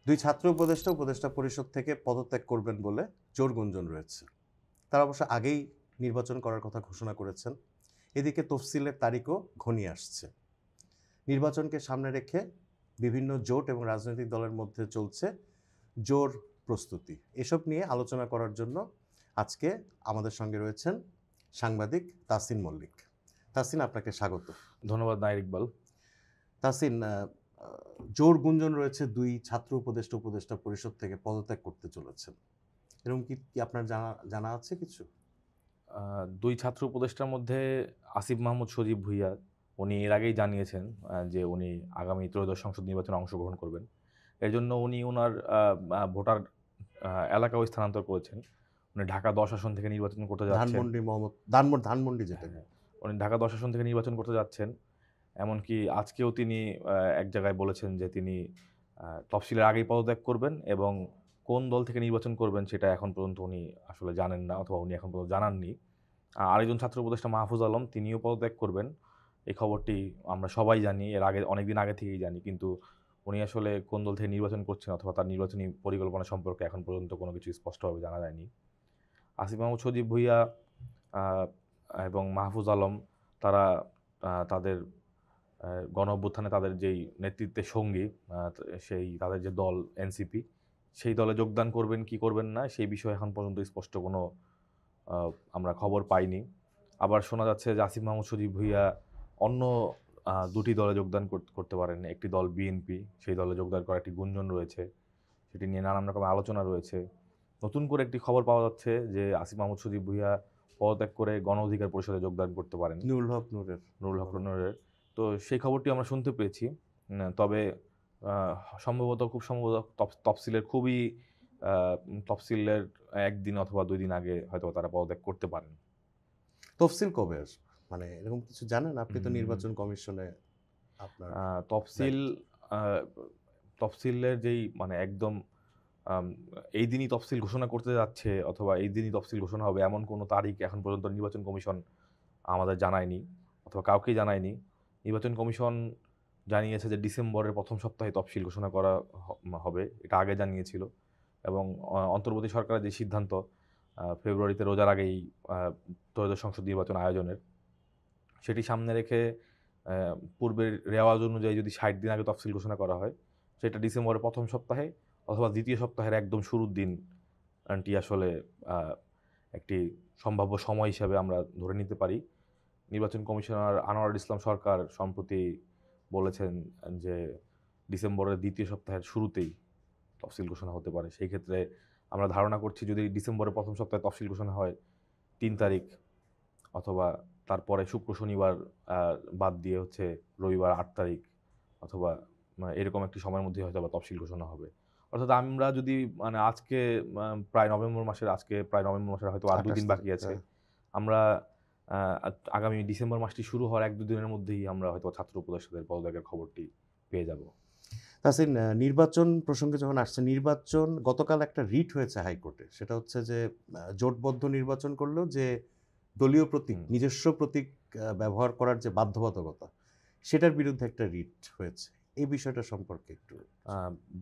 দুই ছাত্র উপদেষ্টা উপদেষ্টা পরিষদ থেকে পদত্যাগ করবেন বলে জোর গুঞ্জন রয়েছে। তারা অবশ্য আগেই নির্বাচন করার কথা ঘোষণা করেছেন। এদিকে তফসিলের তারিখও ঘনিয়ে আসছে। নির্বাচনকে সামনে রেখে বিভিন্ন জোট এবং রাজনৈতিক দলের মধ্যে চলছে জোর প্রস্তুতি। এসব নিয়ে আলোচনা করার জন্য আজকে আমাদের সঙ্গে রয়েছেন সাংবাদিক তাসিন মল্লিক। তাসিন, আপনাকে স্বাগত। ধন্যবাদ নাইর ইকবাল। তাসিন, জোর গুঞ্জন রয়েছে দুই ছাত্র উপদেষ্টা উপদেষ্টা পরিষদ থেকে পদত্যাগ করতে চলেছেন। এরকম কি কি আপনার জানা জানা আছে কিছু? দুই ছাত্র উপদেষ্টার মধ্যে আসিফ মাহমুদ সজীব ভুঁইয়া উনি এর আগেই জানিয়েছেন যে উনি আগামী ত্রয়োদশ সংসদ নির্বাচনে অংশগ্রহণ করবেন। এর জন্য উনি ওনার ভোটার এলাকাও স্থানান্তর করেছেন। উনি ঢাকা ১০ আসন থেকে নির্বাচন করতে যাচ্ছেন। ধানমন্ডি যেটা। হ্যাঁ, উনি ঢাকা ১০ আসন থেকে নির্বাচন করতে যাচ্ছেন। এমনকি আজকেও তিনি এক জায়গায় বলেছেন যে তিনি তফসিলের আগেই পদত্যাগ করবেন এবং কোন দল থেকে নির্বাচন করবেন সেটা এখন পর্যন্ত উনি আসলে জানেন না, অথবা উনি এখন পর্যন্ত জানাননি। আরেকজন ছাত্র উপদেষ্টা মাহফুজ আলম, তিনিও পদত্যাগ করবেন। এই খবরটি আমরা সবাই জানি, এর আগে অনেকদিন আগে থেকেই জানি। কিন্তু উনি আসলে কোন দল থেকে নির্বাচন করছেন অথবা তার নির্বাচনী পরিকল্পনা সম্পর্কে এখন পর্যন্ত কোনো কিছু স্পষ্টভাবে জানা যায়নি। আসিফ মাহমুদ সজীব ভুঁইয়া আ এবং মাহফুজ আলম, তারা তাদের গণ-অভ্যুত্থানে তাদের যেই নেতৃত্বের সঙ্গী, সেই তাদের যে দল এনসিপি, সেই দলে যোগদান করবেন কি করবেন না, সেই বিষয়ে এখন পর্যন্ত স্পষ্ট কোনো আ আমরা খবর পাইনি। আবার শোনা যাচ্ছে যে আসিফ মাহমুদ সজীব ভুঁইয়া অন্য ২টি দলে যোগদান করতে পারেন। একটি দল বিএনপি, সেই দলে যোগদান করার একটি গুঞ্জন রয়েছে। সেটি নিয়ে নানান রকমের আলোচনা রয়েছে। নতুন করে একটি খবর পাওয়া যাচ্ছে যে আসিফ মাহমুদ সজীব ভুঁইয়া পদত্যাগ করে গণ অধিকার পরিষদে যোগদান করতে পারেন। নুরুল হক নূরের। নুরুল হক নূরের। তো সেই খবরটি আমরা শুনতে পেয়েছি। তবে আ খুব সম্ভবত তফসিলের খুবই আ তফসিলের ১ দিন অথবা ২ দিন আগে হয়তোবা তারা পদত্যাগ করতে পারেন। তফসিল কবে আসবে? মানে এরকম কিছু জানেন? আপনি তো উম নির্বাচন কমিশনে আপনার আ তফসিল দায়িত্ব। আ তফসিলের যেই মানে একদম আম এই দিনই তফসিল ঘোষণা করতে যাচ্ছে অথবা এই দিনই তফসিল ঘোষণা হবে এমন কোনো তারিখ এখন পর্যন্ত নির্বাচন কমিশন আমাদের জানায়নি অথবা কাউকেই জানায়নি। নির্বাচন কমিশন জানিয়েছে যে ডিসেম্বরের ১ম সপ্তাহে তফসিল ঘোষণা করা হবে। এটা আগে জানিয়েছিল এবং অন্তর্বর্তী সরকারের যে সিদ্ধান্ত ফেব্রুয়ারিতে রোজার আগেই আ ত্রয়োদশ সংসদ নির্বাচন আয়োজনের, সেটি সামনে রেখে পূর্বের রেওয়াজ অনুযায়ী যদি ৬০ দিন আগে তফসিল ঘোষণা করা হয়, সেটা ডিসেম্বরের ১ম সপ্তাহে অথবা ২য় সপ্তাহের একদম শুরুর দিন টি আসলে আ একটি সম্ভাব্য সময় হিসাবে আমরা ধরে নিতে পারি। নির্বাচন কমিশনার আনোয়ারুল ইসলাম সরকার সম্প্রতি বলেছেন যে, ডিসেম্বরের ২য় সপ্তাহের শুরুতেই তফসিল ঘোষণা হতে পারে। সেই ক্ষেত্রে আমরা ধারণা করছি যদি ডিসেম্বরের ১ম সপ্তাহে তফসিল ঘোষণা হয় ৩ তারিখ অথবা তারপরে শুক্র, শনিবার আ বাদ দিয়ে হচ্ছে রবিবার ৮ তারিখ অথবা এরকম একটি সময়ের মধ্যেই হয়তোবা তফসিল ঘোষণা হবে। অর্থাৎ আমরা যদি মানে আ প্রায় নভেম্বর মাসের হয়তো আর ২ ২৮ দিন তারিখ। বাকি আছে। হ্যাঁ। আমরা আ আগামী ডিসেম্বর মাসটি শুরু হওয়ার ১-২ দিনের মধ্যেই আমরা হয়তো ছাত্র উপদেষ্টাদের পদত্যাগের খবরটি পেয়ে যাব। তাসিন, নির্বাচন প্রসঙ্গে যখন আসছে, নির্বাচন গতকাল একটা রিট হয়েছে হাইকোর্টে। সেটা হচ্ছে যে জোটবদ্ধ নির্বাচন করলেও যে দলীয় প্রতীক, হুম। নিজস্ব প্রতীক ব্যবহার করার যে বাধ্যবাধকতা, সেটার বিরুদ্ধে একটা রিট হয়েছে। এই বিষয়টা সম্পর্কে একটু। আ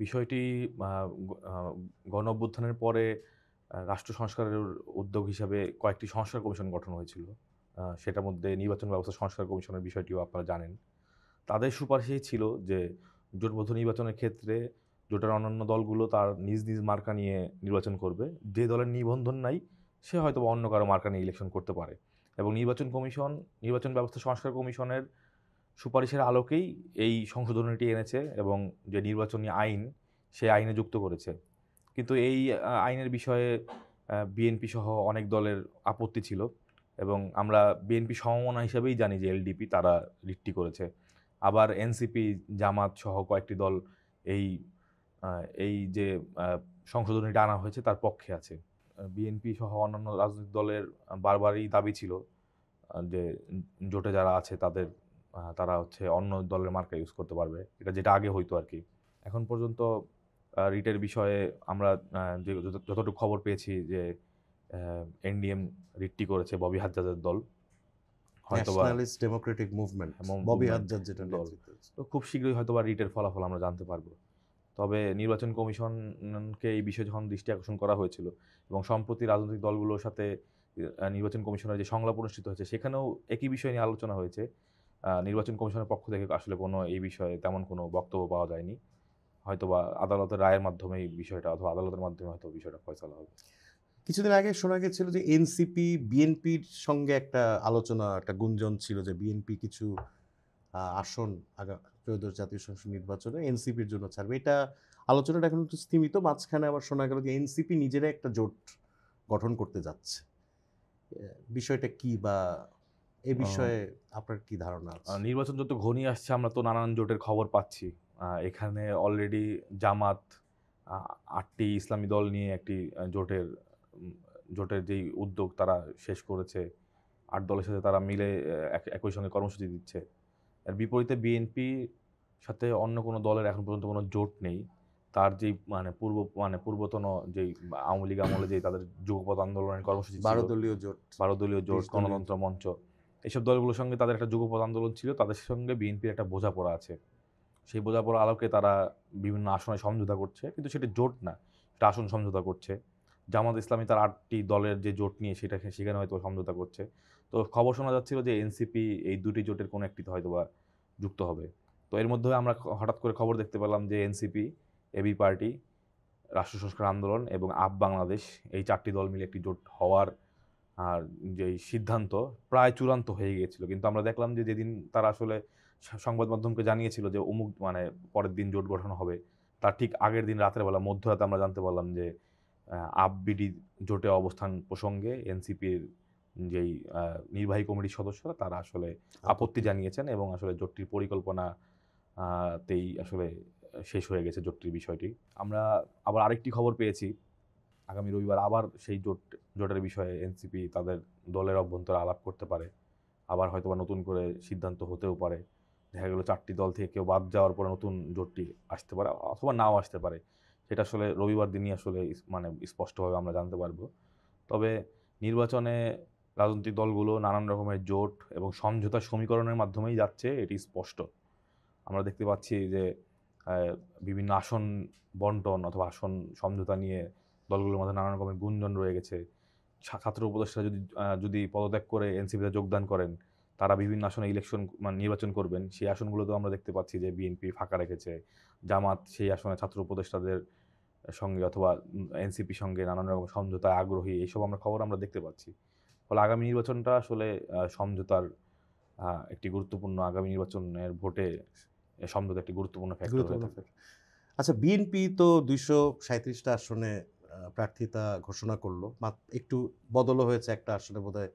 বিষয়টি আ গ আ গণ-অভ্যুত্থানের পরে রাষ্ট্র সংস্কারের উদ্যোগ হিসাবে কয়েকটি সংস্কার কমিশন গঠন হয়েছিল। সেটার মধ্যে নির্বাচন ব্যবস্থা সংস্কার কমিশনের বিষয়টিও আপনারা জানেন। তাদের সুপারিশই ছিল যে জোটবদ্ধ নির্বাচনের ক্ষেত্রে জোটের অন্যান্য দলগুলো তার নিজ, নিজ মার্কা নিয়ে নির্বাচন করবে। যে দলের নিবন্ধন নাই সে হয়তোবা অন্য কারো মার্কা নিয়ে ইলেকশন করতে পারে। এবং নির্বাচন ব্যবস্থা সংস্কার কমিশনের সুপারিশের আলোকেই এই সংশোধনীটি এনেছে এবং যে নির্বাচনী আইন, সে আইনে যুক্ত করেছে। কিন্তু এই আইনের বিষয়ে বিএনপি সহ অনেক দলের আপত্তি ছিল এবং আমরা বিএনপি সমমনা হিসেবেই জানি যে এলডিপি তারা রিটটি করেছে। আবার এনসিপি, জামাত সহ কয়েকটি দল এই আ এই যে আ সংশোধনীটা আনা হয়েছে তার পক্ষে আছে। বিএনপি সহ অন্যান্য রাজনৈতিক দলের বারবারই দাবি ছিল যে জোটে যারা আছে তারা হচ্ছে অন্য দলের মার্কা ইউজ করতে পারবে। যেটা আগে হইতো আরকি। এখন পর্যন্ত রিটের বিষয়ে আমরা যে যতটুকু খবর পেয়েছি যে এনডিএম রিটটি করেছে ববি হাজ্জাজের দল। হয়তোবা nationalist Democratic movement, Bobby movement Hajjaj যেটা দল। নেতৃত্ব দিচ্ছে। তো খুব শীঘ্রই হয়তোবা রিটের ফলাফল আমরা জানতে পারব। তবে নির্বাচন কমিশনকে এই বিষয়ে যখন দৃষ্টি আকর্ষণ করা হয়েছিল এবং সম্প্রতি রাজনৈতিক দলগুলোর সাথে নির্বাচন কমিশনের যে সংলাপ অনুষ্ঠিত হয়েছে সেখানেও একই বিষয় নিয়ে আলোচনা হয়েছে। নির্বাচন কমিশনের পক্ষ থেকে আসলে কোনো এই বিষয়ে তেমন কোনো বক্তব্য পাওয়া যায়নি। হয়তোবা আদালতের রায়ের মাধ্যমেই বিষয়টা অথবা আদালতের মাধ্যমে হয়তো বিষয়টা ফয়সালা হবে। কিছুদিন আগে শোনা গেছিল যে এনসিপি বিএনপির সঙ্গে একটা আলোচনা, একটা গুঞ্জন ছিল যে বিএনপি কিছু আসন ত্রয়োদশ জাতীয় সংসদ নির্বাচনে এনসিপির জন্য ছাড়বে। এটা আলোচনাটা এখন একটু স্থিমিত। মাঝখানে আবার শোনা গেল যে এনসিপি নিজেরা একটা জোট গঠন করতে যাচ্ছে। বিষয়টা কি, বা এ বিষয়ে আপনার কি ধারণা আছে? নির্বাচন যত ঘনিয়ে আসছে আমরা তো নানান জোটের খবর পাচ্ছি। এখানে অলরেডি জামাত ৮টি ইসলামী দল নিয়ে একটি জোটের যেই উদ্যোগ তারা শেষ করেছে। ৮ দলের সাথে তারা মিলে একই সঙ্গে কর্মসূচি দিচ্ছে। এর বিপরীতে বিএনপির সাথে অন্য কোনো দলের এখন পর্যন্ত কোনো জোট নেই। তার যেই পূর্বতন যেই আওয়ামী লীগ আমলে যেই তাদের যুগপৎ আন্দোলনের কর্মসূচি ছিল, 12 দলীয় জোট, 12 দলীয় জোট, 20 দলীয় গণতন্ত্র মঞ্চ, এইসব দলগুলোর সঙ্গে তাদের একটা যুগপৎ আন্দোলন ছিল। তাদের সঙ্গে বিএনপির একটা বোঝাপড়া আছে। সেই বোঝাপড়ার আলোকে তারা বিভিন্ন আসনে সমঝোতা করছে। কিন্তু সেটা জোট না, সেটা আসন সমঝোতা করছে। জামাত ইসলামী তার ৮টি দলের যে জোট নিয়ে সেখানে হয়তো সমঝোতা করছে। তো খবর শোনা যাচ্ছিল যে এনসিপি এই দুটি জোটের কোনো একটিতে হয়তোবা যুক্ত হবে। তো এর মধ্যে আমরা হঠাৎ করে খবর দেখতে পেলাম যে এনসিপি, এবি পার্টি, রাষ্ট্র সংস্কার আন্দোলন এবং আপ বাংলাদেশ এই ৪টি দল মিলে একটি জোট হওয়ার আর যেই সিদ্ধান্ত প্রায় চূড়ান্ত হয়ে গিয়েছিল। কিন্তু আমরা দেখলাম যে যেদিন তারা আসলে সংবাদ মাধ্যমকে জানিয়েছিল যে পরের দিন জোট গঠন হবে, তার ঠিক আগের দিন রাতের বেলা মধ্যরাতে আমরা জানতে পারলাম যে আপ-বিডি জোটে অবস্থান প্রসঙ্গে এনসিপির যেই নির্বাহী কমিটির সদস্যরা তারা আসলে আপত্তি জানিয়েছেন এবং আসলে জোটটির পরিকল্পনা তেই আসলে শেষ হয়ে গেছে জোটটির বিষয়টি। আমরা আবার আরেকটি খবর পেয়েছি, আগামী রবিবার আবার সেই জোটের বিষয়ে এনসিপি তাদের দলের অভ্যন্তরে আলাপ করতে পারে। আবার হয়তোবা নতুন করে সিদ্ধান্ত হতেও পারে। দেখা গেল ৪টি দল থেকে কেউ বাদ যাওয়ার পরে নতুন জোটটি আসতে পারে অথবা নাও আসতে পারে। সেটা আসলে রবিবার দিনই আসলে স্পষ্টভাবে আমরা জানতে পারবো। তবে নির্বাচনে রাজনৈতিক দলগুলো নানান রকমের জোট এবং সমঝোতার সমীকরণের মাধ্যমেই যাচ্ছে, এটি স্পষ্ট। আমরা দেখতে পাচ্ছি যে বিভিন্ন আসন বন্টন অথবা আসন সমঝোতা নিয়ে দলগুলোর মধ্যে নানা রকমের গুঞ্জন রয়ে গেছে। ছাত্র উপদেষ্টা যদি পদত্যাগ করে এনসিপিতে যোগদান করেন, তারা বিভিন্ন আসনে নির্বাচন করবেন। সেই আসনগুলোতেও আমরা দেখতে পাচ্ছি যে বিএনপি ফাঁকা রেখেছে। জামাত সেই আসনে ছাত্র উপদেষ্টাদের সঙ্গে অথবা এনসিপির সঙ্গে নানান রকম সমঝোতায় আগ্রহী। এইসব খবর আমরা দেখতে পাচ্ছি। ফলে আগামী নির্বাচনটা আসলে সমঝোতার একটি গুরুত্বপূর্ণ, আগামী নির্বাচনের ভোটে সমঝোতা একটি গুরুত্বপূর্ণ ফ্যাক্টর হয়ে থাকবে। আচ্ছা, বিএনপি তো ২৩৭টা আসনে প্রার্থিতা ঘোষণা করলো। একটু বদলও হয়েছে, একটা আসনে বোধহয়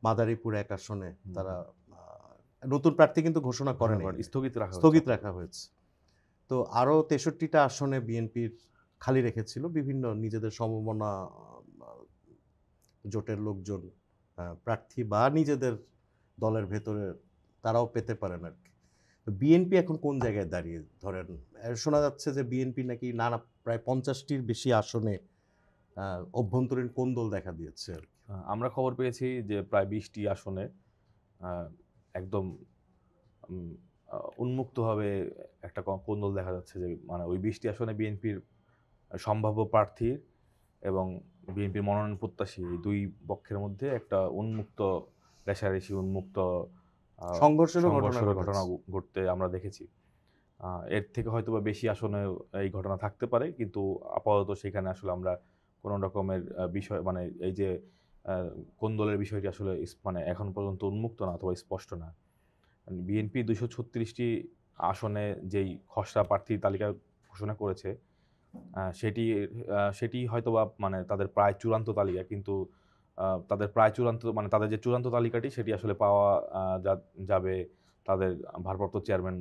মাদারীপুর এক আসনে তারা নতুন প্রার্থী কিন্তু ঘোষণা করেনি, স্থগিত রাখা হয়েছে। তো আরও ৬৩টা আসনে বিএনপির খালি রেখেছিল বিভিন্ন নিজেদের সমমনা জোটের লোকজন প্রার্থী বা নিজেদের দলের ভেতরে তারাও পেতে পারেন আর কি। তো বিএনপি এখন কোন জায়গায় দাঁড়িয়ে? ধরেন শোনা যাচ্ছে যে বিএনপি নাকি প্রায় ৫০টির বেশি আসনে অভ্যন্তরীণ কোন্দল দেখা দিয়েছে আর কি। আমরা খবর পেয়েছি যে প্রায় ২০টি আসনে একদম উন্মুক্তভাবে একটা কোন্দল দেখা যাচ্ছে যে ওই ২০টি আসনে বিএনপির সম্ভাব্য প্রার্থীর এবং বিএনপির মনোনয়ন প্রত্যাশী এই দুই পক্ষের মধ্যে একটা উন্মুক্ত রেষারেষি, উন্মুক্ত সংঘর্ষের ঘটনা ঘটতে আমরা দেখেছি। এর থেকে হয়তোবা বেশি আসনে এই ঘটনা থাকতে পারে, কিন্তু আপাতত সেখানে আসলে আমরা কোনো রকমের বিষয় এই যে কোন্দলের বিষয়টি আসলে এখন পর্যন্ত উন্মুক্ত না অথবা স্পষ্ট না। বিএনপি ২৩৬টি আসনে যেই খসড়া প্রার্থী তালিকা ঘোষণা করেছে সেটি হয়তোবা তাদের প্রায় চূড়ান্ত তালিকা, কিন্তু তাদের প্রায় চূড়ান্ত তাদের যে চূড়ান্ত তালিকাটি সেটি আসলে পাওয়া যাবে তাদের ভারপ্রাপ্ত চেয়ারম্যান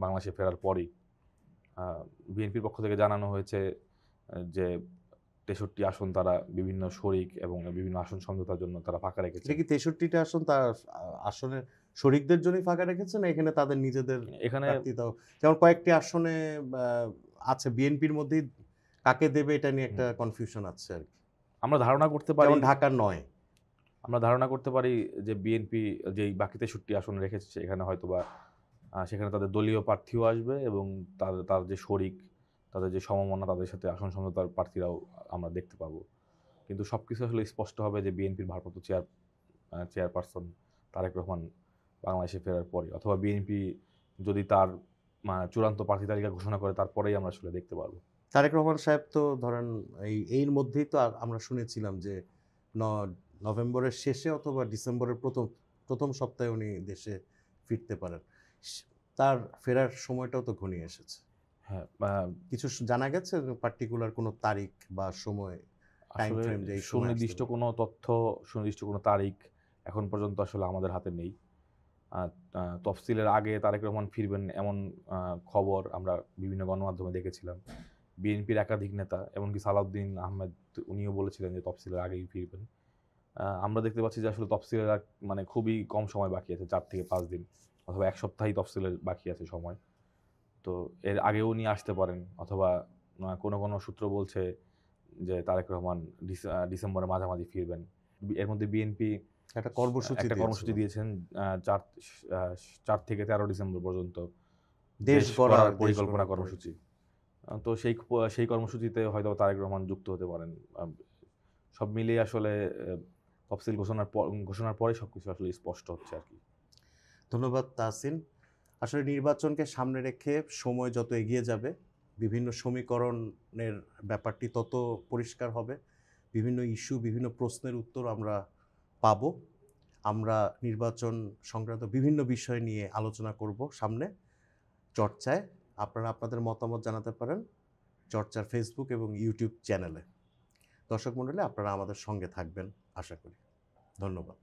বাংলাদেশে ফেরার পরই। বিএনপির পক্ষ থেকে জানানো হয়েছে যে ৬৩টি আসন তারা বিভিন্ন শরিক এবং বিভিন্ন আসন সমঝোতার জন্য তারা ফাঁকা রেখেছে। এটা কি ৬৩টা আসন তার আসনের শরিকদের জন্যই ফাঁকা রেখেছে, না এখানে তাদের নিজেদের প্রার্থীতাও? যেমন কয়েকটি আসনে আছে বিএনপির মধ্যেই কাকে দেবে এটা নিয়ে একটা কনফিউশন আছে আর কি। আমরা ধারণা করতে পারি, যেমন ঢাকার নয়, আমরা ধারণা করতে পারি যে বিএনপি যেই বাকি ৬৩টি আসন রেখেছে সেখানে হয়তোবা সেখানে তাদের দলীয় প্রার্থীও আসবে এবং তার যে শরিক তাদের যে সমমনা, তাদের সাথে আসন সমঝোতার প্রার্থীরাও আমরা দেখতে পাবো। কিন্তু সবকিছু আসলে স্পষ্ট হবে যে বিএনপির ভারপ্রাপ্ত চেয়ারপারসন তারেক রহমান বাংলাদেশে ফেরার পরে, অথবা বিএনপি যদি তার চূড়ান্ত প্রার্থী তালিকা ঘোষণা করে তারপরেই আমরা আসলে দেখতে পারবো। তারেক রহমান সাহেব তো ধরেন এর মধ্যেই তো আমরা শুনেছিলাম যে নভেম্বরের শেষে অথবা ডিসেম্বরের প্রথম সপ্তাহে উনি দেশে ফিরতে পারেন। তার ফেরার সময়টাও তো ঘনিয়ে এসেছে। হ্যাঁ, কিছু জানা গেছে পার্টিকুলার কোনো তারিখ বা সময়, টাইম আসলে ফ্রেম যে এই সময় আসতে সুনির্দিষ্ট পারে? কোনো তথ্য, সুনির্দিষ্ট কোনো তারিখ এখন পর্যন্ত আসলে আমাদের হাতে নেই। তফসিলের আগে তারেক রহমান ফিরবেন এমন খবর আমরা বিভিন্ন গণমাধ্যমে দেখেছিলাম। বিএনপির একাধিক নেতা, এমনকি সালাউদ্দিন আহমেদ, উনিও বলেছিলেন যে তফসিলের আগেই ফিরবেন। আমরা দেখতে পাচ্ছি যে আসলে তফসিলের মানে খুবই কম সময় বাকি আছে, ৪ থেকে ৫ দিন অথবা ১ সপ্তাহই তফসিলের বাকি আছে সময়। তো এর আগেও উনি আসতে পারেন, অথবা কোনো সূত্র বলছে যে তারেক রহমান ডিসেম্বরের মাঝামাঝি ফিরবেন। এর মধ্যে বিএনপি একটা কর্মসূচি একটা কর্মসূচি দিয়েছিল। দিয়েছেন ৪ থেকে ১৩ ডিসেম্বর পর্যন্ত দেশ দেশ গড়ার গড়ার পরিকল্পনা কর্মসূচি। তো সেই কর্মসূচিতে হয়তো তারেক রহমান যুক্ত হতে পারেন। সব মিলিয়ে আসলে তফসিল ঘোষণার পরে সবকিছু আসলে স্পষ্ট হচ্ছে আরকি। ধন্যবাদ তাহসিন। আসলে নির্বাচনকে সামনে রেখে সময় যত এগিয়ে যাবে, বিভিন্ন সমীকরণের ব্যাপারটি তত পরিষ্কার হবে। বিভিন্ন ইস্যু, বিভিন্ন প্রশ্নের উত্তর আমরা পাব। আমরা নির্বাচন সংক্রান্ত বিভিন্ন বিষয় নিয়ে আলোচনা করব সামনে চর্চায়। আপনারা আপনাদের মতামত জানাতে পারেন চর্চার ফেসবুক এবং ইউটিউব চ্যানেলে। দর্শক মণ্ডলী, আপনারা আমাদের সঙ্গে থাকবেন আশা করি। ধন্যবাদ।